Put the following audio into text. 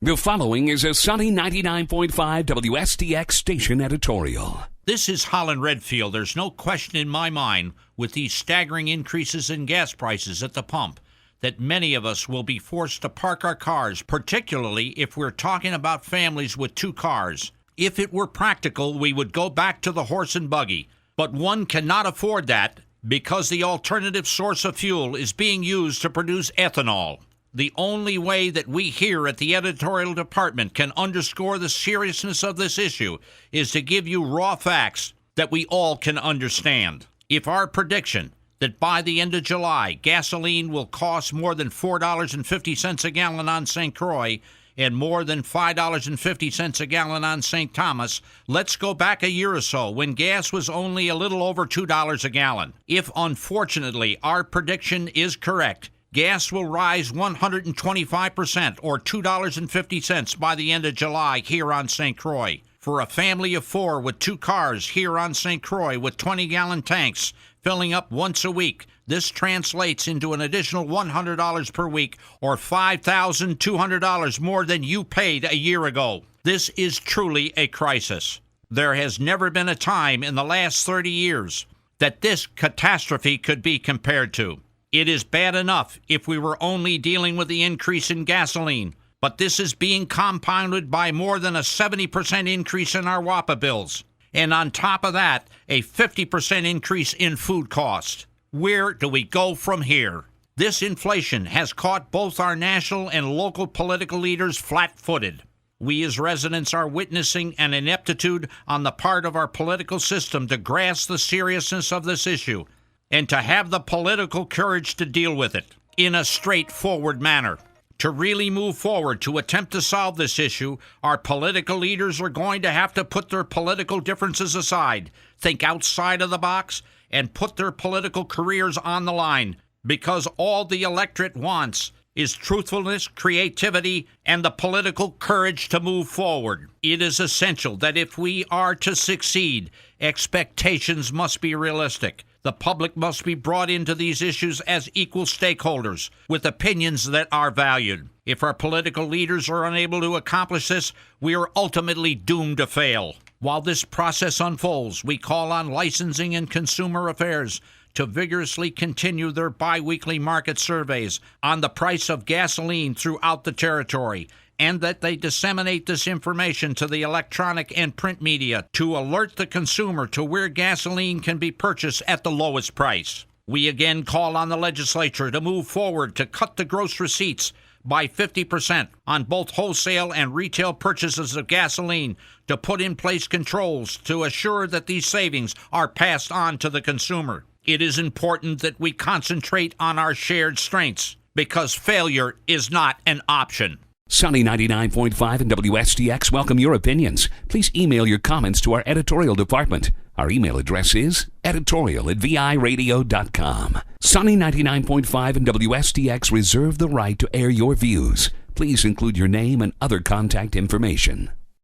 The following is a Sunny 99.5 WSTX station editorial. This is Holland Redfield. There's no question in my mind, with these staggering increases in gas prices at the pump, that many of us will be forced to park our cars, particularly if we're talking about families with 2 cars. If it were practical, we would go back to the horse and buggy. But one cannot afford that because the alternative source of fuel is being used to produce ethanol. The only way that we here at the editorial department can underscore the seriousness of this issue is to give you raw facts that we all can understand. If our prediction that by the end of July, gasoline will cost more than $4.50 a gallon on St. Croix and more than $5.50 a gallon on St. Thomas, let's go back a year or so when gas was only a little over $2 a gallon. If, unfortunately, our prediction is correct, gas will rise 125% or $2.50 by the end of July here on St. Croix. For a family of 4 with 2 cars here on St. Croix with 20-gallon tanks filling up once a week, this translates into an additional $100 per week or $5,200 more than you paid a year ago. This is truly a crisis. There has never been a time in the last 30 years that this catastrophe could be compared to. It is bad enough if we were only dealing with the increase in gasoline, but this is being compounded by more than a 70% increase in our WAPA bills. And on top of that, a 50% increase in food cost. Where do we go from here? This inflation has caught both our national and local political leaders flat-footed. We as residents are witnessing an ineptitude on the part of our political system to grasp the seriousness of this issue and to have the political courage to deal with it in a straightforward manner. To really move forward to attempt to solve this issue, our political leaders are going to have to put their political differences aside, think outside of the box, and put their political careers on the line, because all the electorate wants is truthfulness, creativity, and the political courage to move forward. It is essential that if we are to succeed, expectations must be realistic. The public must be brought into these issues as equal stakeholders with opinions that are valued. If our political leaders are unable to accomplish this, we are ultimately doomed to fail. While this process unfolds, we call on licensing and consumer affairs to vigorously continue their biweekly market surveys on the price of gasoline throughout the territory, and that they disseminate this information to the electronic and print media to alert the consumer to where gasoline can be purchased at the lowest price. We again call on the legislature to move forward to cut the gross receipts by 50% on both wholesale and retail purchases of gasoline, to put in place controls to assure that these savings are passed on to the consumer. It is important that we concentrate on our shared strengths, because failure is not an option. Sunny 99.5 and WSTX welcome your opinions. Please email your comments to our editorial department. Our email address is editorial@viradio.com. Sunny 99.5 and WSTX reserve the right to air your views. Please include your name and other contact information.